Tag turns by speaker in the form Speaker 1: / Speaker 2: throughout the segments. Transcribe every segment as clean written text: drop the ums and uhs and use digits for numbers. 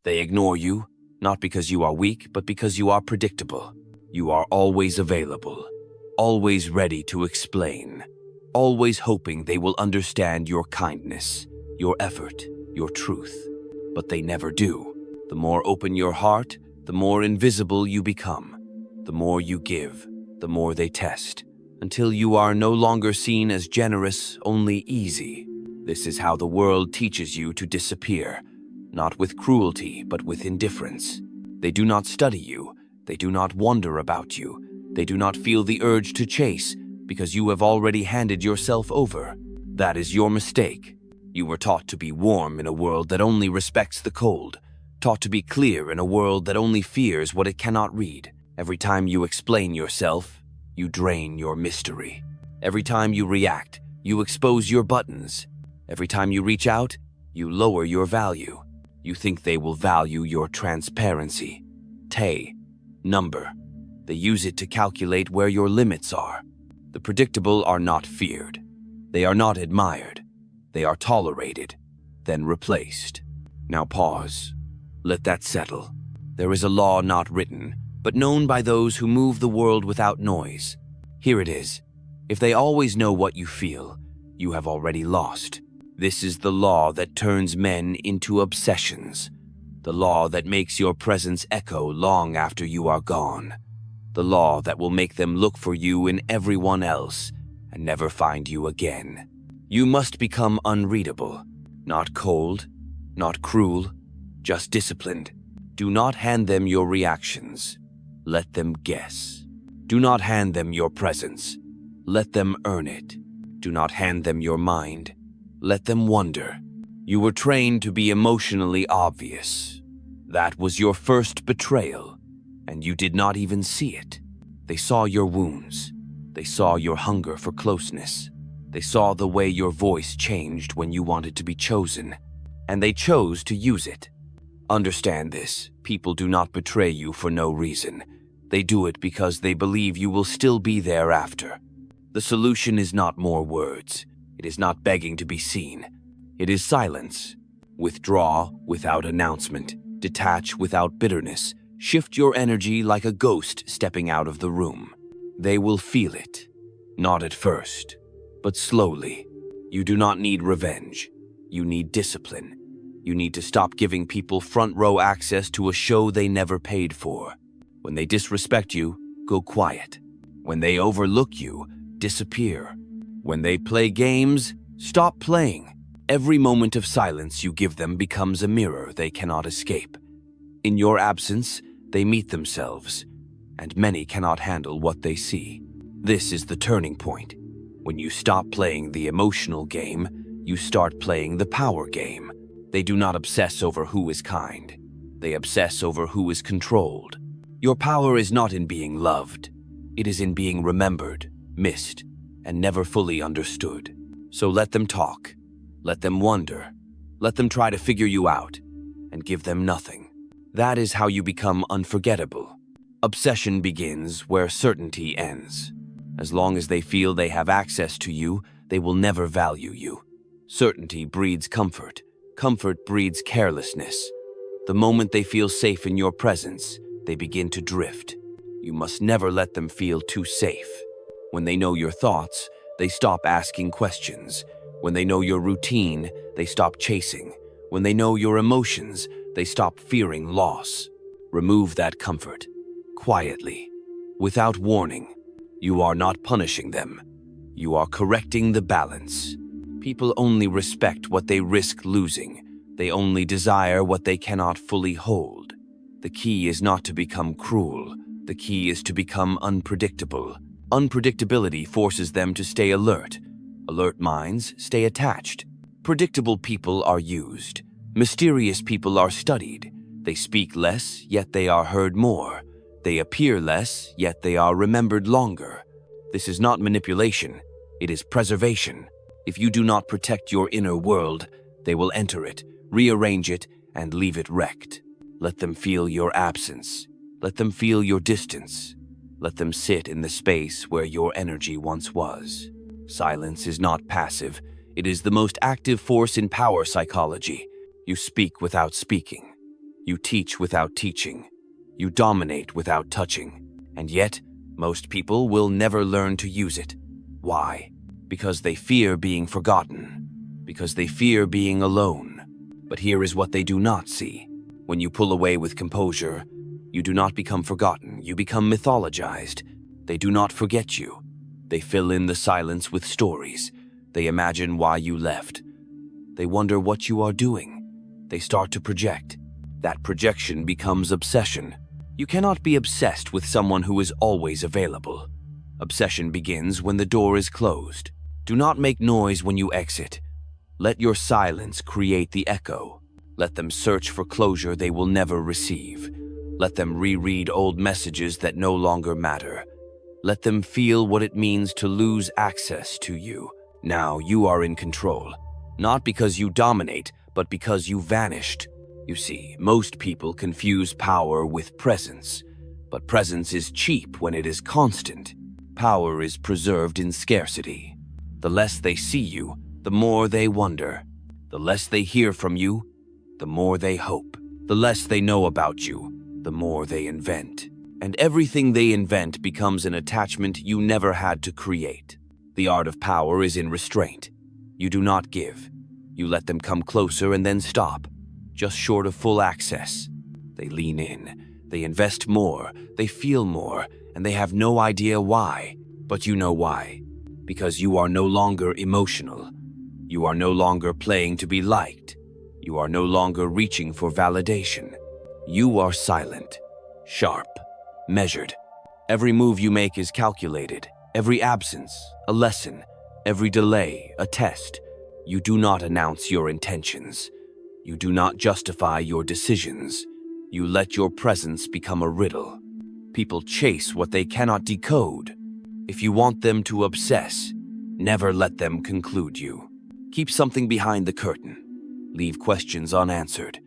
Speaker 1: They ignore you, not because you are weak, but because you are predictable. You are always available, always ready to explain, always hoping they will understand your kindness, your effort, your truth. But they never do. The more open your heart, the more invisible you become. The more you give, the more they test, until you are no longer seen as generous, only easy. This is how the world teaches you to disappear, not with cruelty, but with indifference. They do not study you. They do not wonder about you. They do not feel the urge to chase, because you have already handed yourself over. That is your mistake. You were taught to be warm in a world that only respects the cold, taught to be clear in a world that only fears what it cannot read. Every time you explain yourself, you drain your mystery. Every time you react, you expose your buttons. Every time you reach out, you lower your value. You think they will value your transparency. Number. They use it to calculate where your limits are. The predictable are not feared. They are not admired. They are tolerated, then replaced. Now pause. Let that settle. There is a law not written, but known by those who move the world without noise. Here it is. If they always know what you feel, you have already lost. This is the law that turns men into obsessions. The law that makes your presence echo long after you are gone. The law that will make them look for you in everyone else and never find you again. You must become unreadable, not cold, not cruel, just disciplined. Do not hand them your reactions. Let them guess. Do not hand them your presence. Let them earn it. Do not hand them your mind. Let them wonder. You were trained to be emotionally obvious. That was your first betrayal, and you did not even see it. They saw your wounds. They saw your hunger for closeness. They saw the way your voice changed when you wanted to be chosen, and they chose to use it. Understand this. People do not betray you for no reason. They do it because they believe you will still be there after. The solution is not more words. It is not begging to be seen. It is silence. Withdraw without announcement. Detach without bitterness. Shift your energy like a ghost stepping out of the room. They will feel it. Not at first, but slowly. You do not need revenge. You need discipline. You need to stop giving people front row access to a show they never paid for. When they disrespect you, go quiet. When they overlook you, disappear. When they play games, stop playing. Every moment of silence you give them becomes a mirror they cannot escape. In your absence, they meet themselves, and many cannot handle what they see. This is the turning point. When you stop playing the emotional game, you start playing the power game. They do not obsess over who is kind. They obsess over who is controlled. Your power is not in being loved. It is in being remembered, missed, and never fully understood. So let them talk. Let them wonder. Let them try to figure you out, and give them nothing. That is how you become unforgettable. Obsession begins where certainty ends. As long as they feel they have access to you, they will never value you. Certainty breeds comfort. Comfort breeds carelessness. The moment they feel safe in your presence, they begin to drift. You must never let them feel too safe. When they know your thoughts, they stop asking questions. When they know your routine, they stop chasing. When they know your emotions, they stop fearing loss. Remove that comfort, quietly, without warning. You are not punishing them. You are correcting the balance. People only respect what they risk losing. They only desire what they cannot fully hold. The key is not to become cruel. The key is to become unpredictable. Unpredictability forces them to stay alert. Alert minds stay attached. Predictable people are used. Mysterious people are studied. They speak less, yet they are heard more. They appear less, yet they are remembered longer. This is not manipulation. It is preservation. If you do not protect your inner world, they will enter it, rearrange it, and leave it wrecked. Let them feel your absence. Let them feel your distance. Let them sit in the space where your energy once was. Silence is not passive. It is the most active force in power psychology. You speak without speaking. You teach without teaching. You dominate without touching. And yet, most people will never learn to use it. Why? Because they fear being forgotten. Because they fear being alone. But here is what they do not see. When you pull away with composure, you do not become forgotten. You become mythologized. They do not forget you. They fill in the silence with stories. They imagine why you left. They wonder what you are doing. They start to project. That projection becomes obsession. You cannot be obsessed with someone who is always available. Obsession begins when the door is closed. Do not make noise when you exit. Let your silence create the echo. Let them search for closure they will never receive. Let them reread old messages that no longer matter. Let them feel what it means to lose access to you. Now you are in control. Not because you dominate, but because you vanished. You see, most people confuse power with presence. But presence is cheap when it is constant. Power is preserved in scarcity. The less they see you, the more they wonder. The less they hear from you, the more they hope. The less they know about you, the more they invent. And everything they invent becomes an attachment you never had to create. The art of power is in restraint. You do not give. You let them come closer and then stop, just short of full access. They lean in. They invest more. They feel more. And they have no idea why. But you know why. Because you are no longer emotional. You are no longer playing to be liked. You are no longer reaching for validation. You are silent, sharp, measured. Every move you make is calculated. Every absence, a lesson. Every delay, a test. You do not announce your intentions. You do not justify your decisions. You let your presence become a riddle. People chase what they cannot decode. If you want them to obsess, never let them conclude you. Keep something behind the curtain. Leave questions unanswered.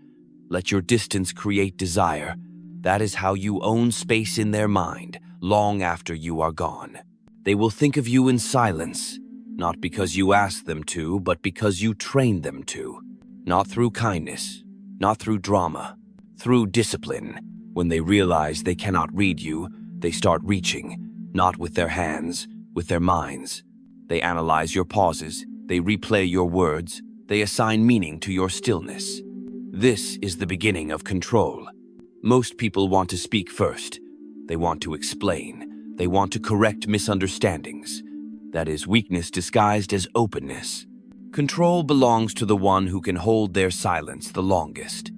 Speaker 1: Let your distance create desire. That is how you own space in their mind, long after you are gone. They will think of you in silence, not because you asked them to, but because you trained them to. Not through kindness, not through drama, through discipline. When they realize they cannot read you, they start reaching, not with their hands, with their minds. They analyze your pauses, they replay your words, they assign meaning to your stillness. This is the beginning of control. Most people want to speak first. They want to explain. They want to correct misunderstandings. That is weakness disguised as openness. Control belongs to the one who can hold their silence the longest.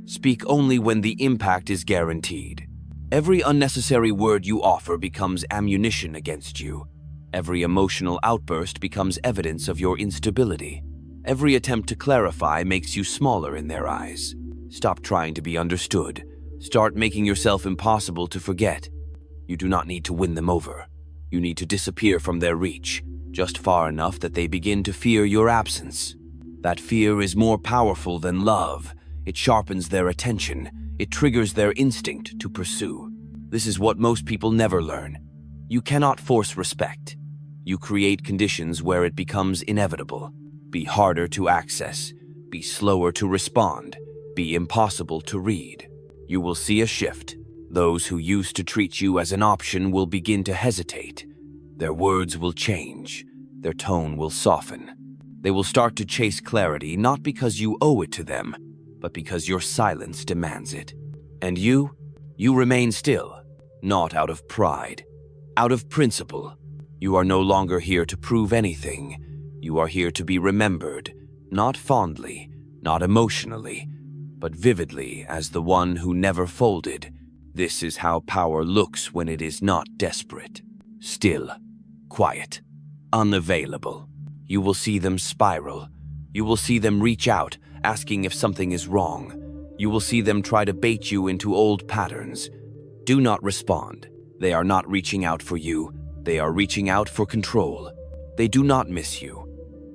Speaker 1: Speak only when the impact is guaranteed. Every unnecessary word you offer becomes ammunition against you. Every emotional outburst becomes evidence of your instability. Every attempt to clarify makes you smaller in their eyes. Stop trying to be understood. Start making yourself impossible to forget. You do not need to win them over. You need to disappear from their reach, just far enough that they begin to fear your absence. That fear is more powerful than love. It sharpens their attention. It triggers their instinct to pursue. This is what most people never learn. You cannot force respect. You create conditions where it becomes inevitable. Be harder to access. Be slower to respond. Be impossible to read. You will see a shift. Those who used to treat you as an option will begin to hesitate. Their words will change. Their tone will soften. They will start to chase clarity not because you owe it to them, but because your silence demands it. And you remain still, not out of pride, out of principle. You are no longer here to prove anything. You are here to be remembered, not fondly, not emotionally, but vividly as the one who never folded. This is how power looks when it is not desperate. Still, quiet, unavailable. You will see them spiral. You will see them reach out, asking if something is wrong. You will see them try to bait you into old patterns. Do not respond. They are not reaching out for you. They are reaching out for control. They do not miss you.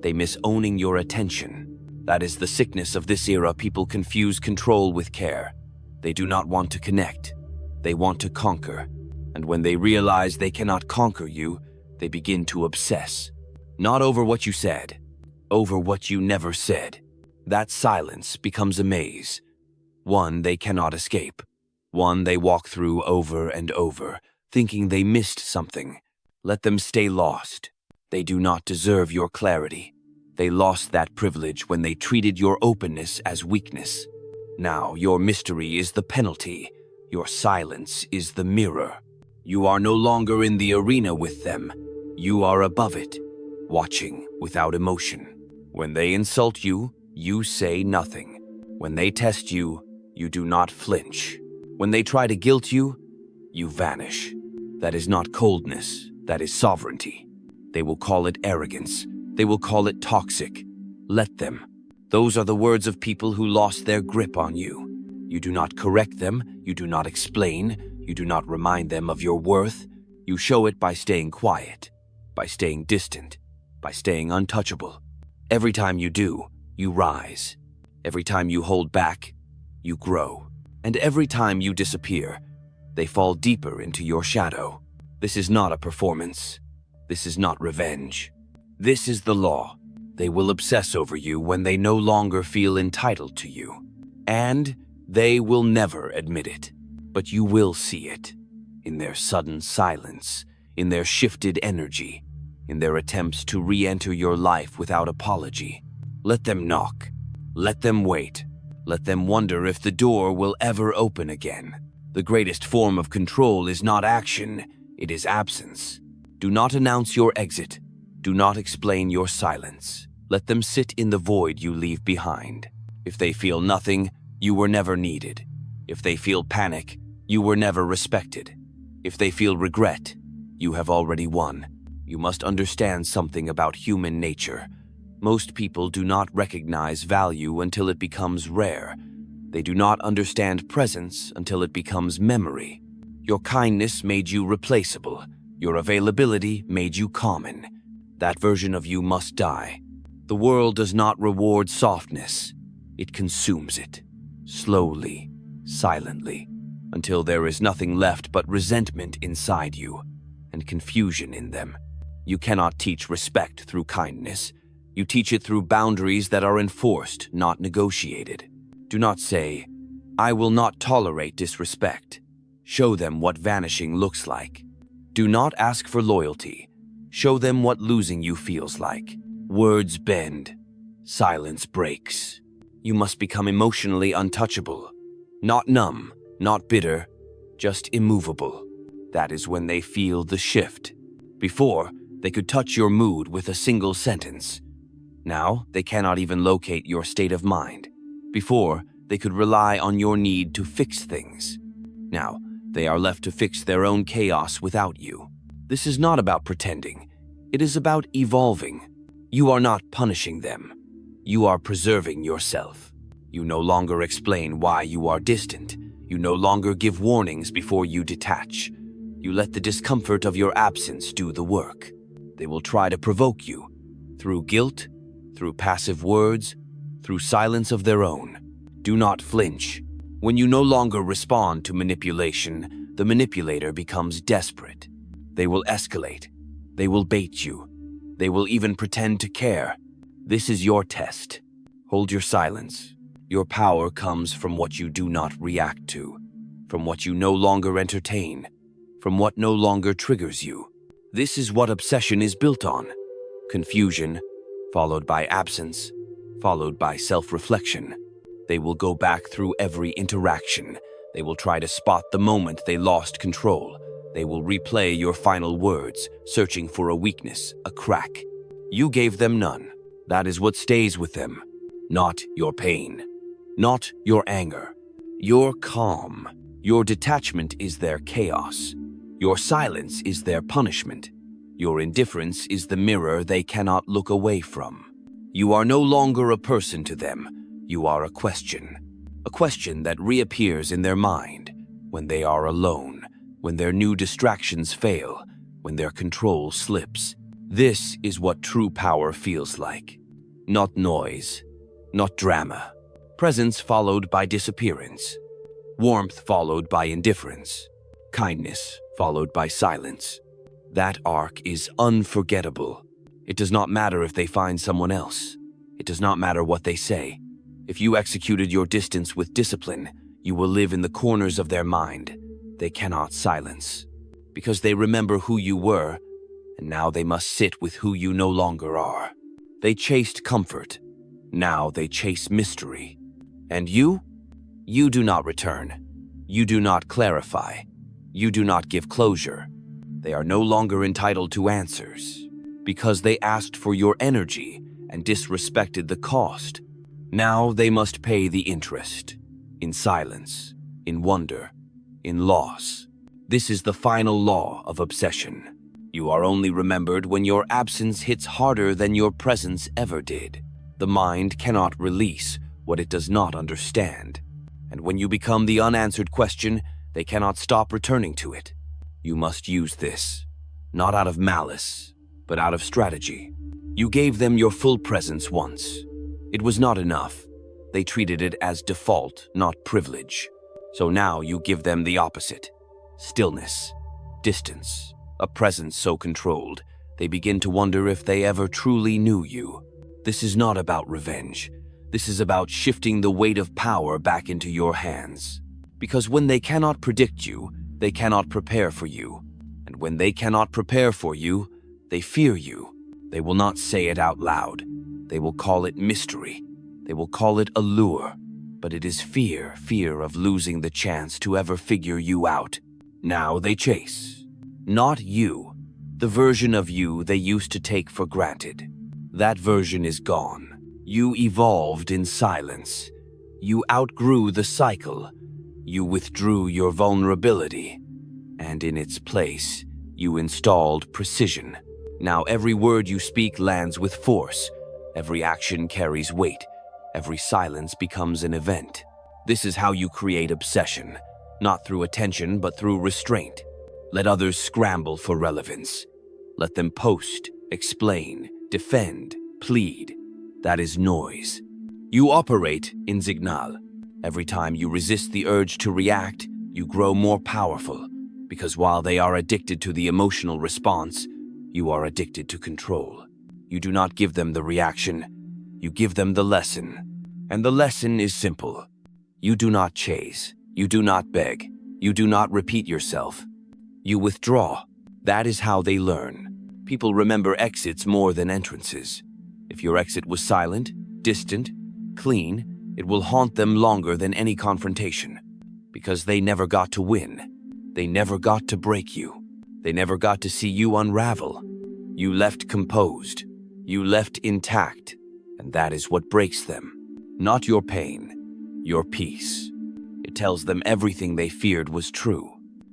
Speaker 1: They miss owning your attention. That is the sickness of this era. People confuse control with care. They do not want to connect. They want to conquer. And when they realize they cannot conquer you, they begin to obsess. Not over what you said, over what you never said. That silence becomes a maze. One they cannot escape. One they walk through over and over, thinking they missed something. Let them stay lost. They do not deserve your clarity. They lost that privilege when they treated your openness as weakness. Now your mystery is the penalty. Your silence is the mirror. You are no longer in the arena with them. You are above it, watching without emotion. When they insult you, you say nothing. When they test you, you do not flinch. When they try to guilt you, you vanish. That is not coldness, that is sovereignty. They will call it arrogance. They will call it toxic. Let them. Those are the words of people who lost their grip on you. You do not correct them, you do not explain, you do not remind them of your worth. You show it by staying quiet, by staying distant, by staying untouchable. Every time you do, you rise. Every time you hold back, you grow. And every time you disappear, they fall deeper into your shadow. This is not a performance. This is not revenge. This is the law. They will obsess over you when they no longer feel entitled to you. And they will never admit it. But you will see it. In their sudden silence, in their shifted energy, in their attempts to re-enter your life without apology. Let them knock. Let them wait. Let them wonder if the door will ever open again. The greatest form of control is not action, it is absence. Do not announce your exit. Do not explain your silence. Let them sit in the void you leave behind. If they feel nothing, you were never needed. If they feel panic, you were never respected. If they feel regret, you have already won. You must understand something about human nature. Most people do not recognize value until it becomes rare. They do not understand presence until it becomes memory. Your kindness made you replaceable. Your availability made you common. That version of you must die. The world does not reward softness. It consumes it. Slowly, silently, until there is nothing left but resentment inside you and confusion in them. You cannot teach respect through kindness. You teach it through boundaries that are enforced, not negotiated. Do not say, "I will not tolerate disrespect." Show them what vanishing looks like. Do not ask for loyalty. Show them what losing you feels like. Words bend. Silence breaks. You must become emotionally untouchable. Not numb, not bitter, just immovable. That is when they feel the shift. Before, they could touch your mood with a single sentence. Now, they cannot even locate your state of mind. Before, they could rely on your need to fix things. Now, they are left to fix their own chaos without you. This is not about pretending. It is about evolving. You are not punishing them. You are preserving yourself. You no longer explain why you are distant. You no longer give warnings before you detach. You let the discomfort of your absence do the work. They will try to provoke you, through guilt, through passive words, through silence of their own. Do not flinch. When you no longer respond to manipulation, the manipulator becomes desperate. They will escalate. They will bait you. They will even pretend to care. This is your test. Hold your silence. Your power comes from what you do not react to, from what you no longer entertain, from what no longer triggers you. This is what obsession is built on. Confusion, followed by absence, followed by self-reflection. They will go back through every interaction. They will try to spot the moment they lost control. They will replay your final words, searching for a weakness, a crack. You gave them none. That is what stays with them. Not your pain. Not your anger. Your calm. Your detachment is their chaos. Your silence is their punishment. Your indifference is the mirror they cannot look away from. You are no longer a person to them. You are a question that reappears in their mind when they are alone, when their new distractions fail, when their control slips. This is what true power feels like. Not noise, not drama. Presence followed by disappearance. Warmth followed by indifference. Kindness followed by silence. That arc is unforgettable. It does not matter if they find someone else. It does not matter what they say. If you executed your distance with discipline, you will live in the corners of their mind. They cannot silence, because they remember who you were, and now they must sit with who you no longer are. They chased comfort. Now they chase mystery. And you? You do not return. You do not clarify. You do not give closure. They are no longer entitled to answers, because they asked for your energy and disrespected the cost. Now they must pay the interest, in silence, in wonder, in loss. This is the final law of obsession. You are only remembered when your absence hits harder than your presence ever did. The mind cannot release what it does not understand. And when you become the unanswered question, they cannot stop returning to it. You must use this, not out of malice, but out of strategy. You gave them your full presence once. It was not enough. They treated it as default, not privilege. So now you give them the opposite. Stillness, distance, a presence so controlled, they begin to wonder if they ever truly knew you. This is not about revenge. This is about shifting the weight of power back into your hands. Because when they cannot predict you, they cannot prepare for you. And when they cannot prepare for you, they fear you. They will not say it out loud. They will call it mystery. They will call it allure. But it is fear of losing the chance to ever figure you out. Now they chase. Not you. The version of you they used to take for granted. That version is gone. You evolved in silence. You outgrew the cycle. You withdrew your vulnerability. And in its place, you installed precision. Now every word you speak lands with force. Every action carries weight. Every silence becomes an event. This is how you create obsession, not through attention but through restraint. Let others scramble for relevance. Let them post, explain, defend, plead. That is noise. You operate in signal. Every time you resist the urge to react, you grow more powerful, because while they are addicted to the emotional response, you are addicted to control. You do not give them the reaction, you give them the lesson. And the lesson is simple. You do not chase, you do not beg, you do not repeat yourself. You withdraw. That is how they learn. People remember exits more than entrances. If your exit was silent, distant, clean, it will haunt them longer than any confrontation. Because they never got to win. They never got to break you. They never got to see you unravel. You left composed. You left intact. And that is what breaks them. Not your pain, your peace. It tells them everything they feared was true.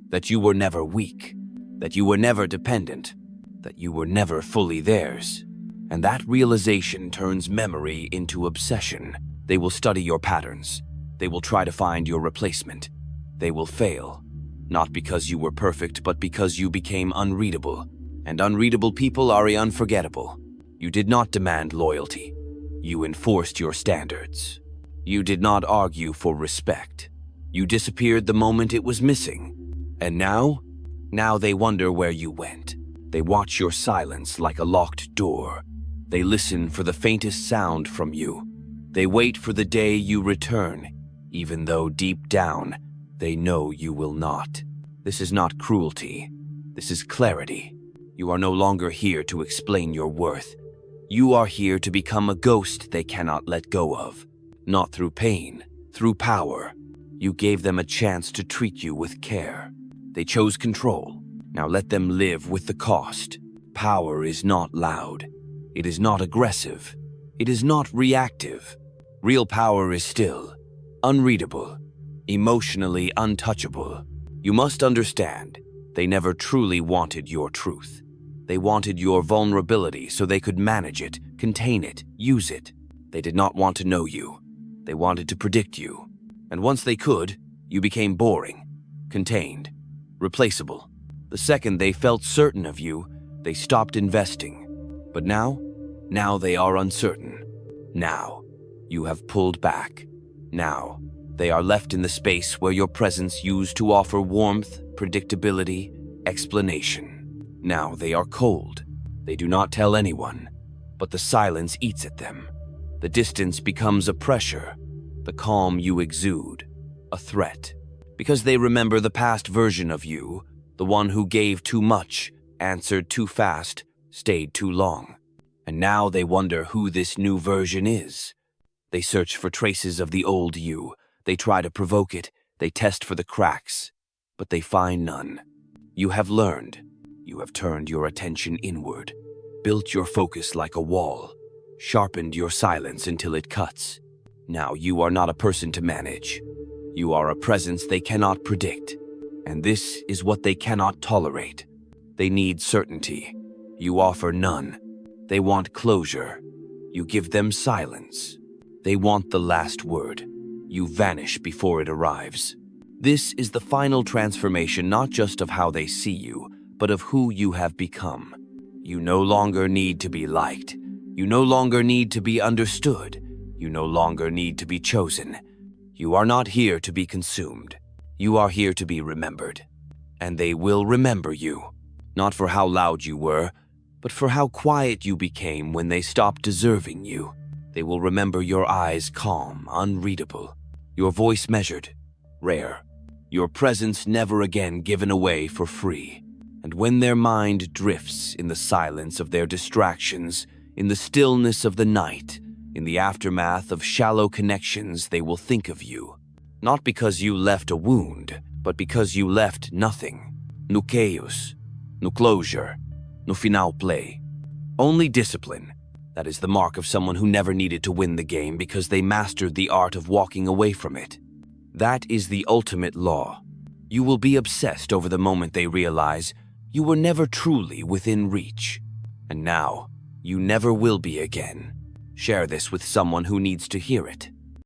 Speaker 1: That you were never weak. That you were never dependent. That you were never fully theirs. And that realization turns memory into obsession. They will study your patterns. They will try to find your replacement. They will fail. Not because you were perfect, but because you became unreadable. And unreadable people are unforgettable. You did not demand loyalty. You enforced your standards. You did not argue for respect. You disappeared the moment it was missing. And now they wonder where you went. They watch your silence like a locked door. They listen for the faintest sound from you. They wait for the day you return, even though deep down, they know you will not. This is not cruelty. This is clarity. You are no longer here to explain your worth. You are here to become a ghost they cannot let go of. Not through pain, through power. You gave them a chance to treat you with care. They chose control. Now let them live with the cost. Power is not loud. It is not aggressive. It is not reactive. Real power is still, unreadable, emotionally untouchable. You must understand, they never truly wanted your truth. They wanted your vulnerability so they could manage it, contain it, use it. They did not want to know you. They wanted to predict you. And once they could, you became boring, contained, replaceable. The second they felt certain of you, they stopped investing. But now they are uncertain. Now, you have pulled back. Now, they are left in the space where your presence used to offer warmth, predictability, explanation. Now they are cold. They do not tell anyone, but the silence eats at them. The distance becomes a pressure, the calm you exude, a threat. Because they remember the past version of you, the one who gave too much, answered too fast, stayed too long. And now they wonder who this new version is. They search for traces of the old you. They try to provoke it. They test for the cracks. But they find none. You have learned. You have turned your attention inward, built your focus like a wall, sharpened your silence until it cuts. Now you are not a person to manage. You are a presence they cannot predict. And this is what they cannot tolerate. They need certainty. You offer none. They want closure. You give them silence. They want the last word. You vanish before it arrives. This is the final transformation not just of how they see you, but of who you have become. You no longer need to be liked. You no longer need to be understood. You no longer need to be chosen. You are not here to be consumed. You are here to be remembered. And they will remember you, not for how loud you were, but for how quiet you became when they stopped deserving you. They will remember your eyes calm, unreadable, your voice measured, rare, your presence never again given away for free. And when their mind drifts in the silence of their distractions, in the stillness of the night, in the aftermath of shallow connections, they will think of you. Not because you left a wound, but because you left nothing. No chaos, no closure, no final play. Only discipline. That is the mark of someone who never needed to win the game because they mastered the art of walking away from it. That is the ultimate law. You will be obsessed over the moment they realize you were never truly within reach. And now, you never will be again. Share this with someone who needs to hear it.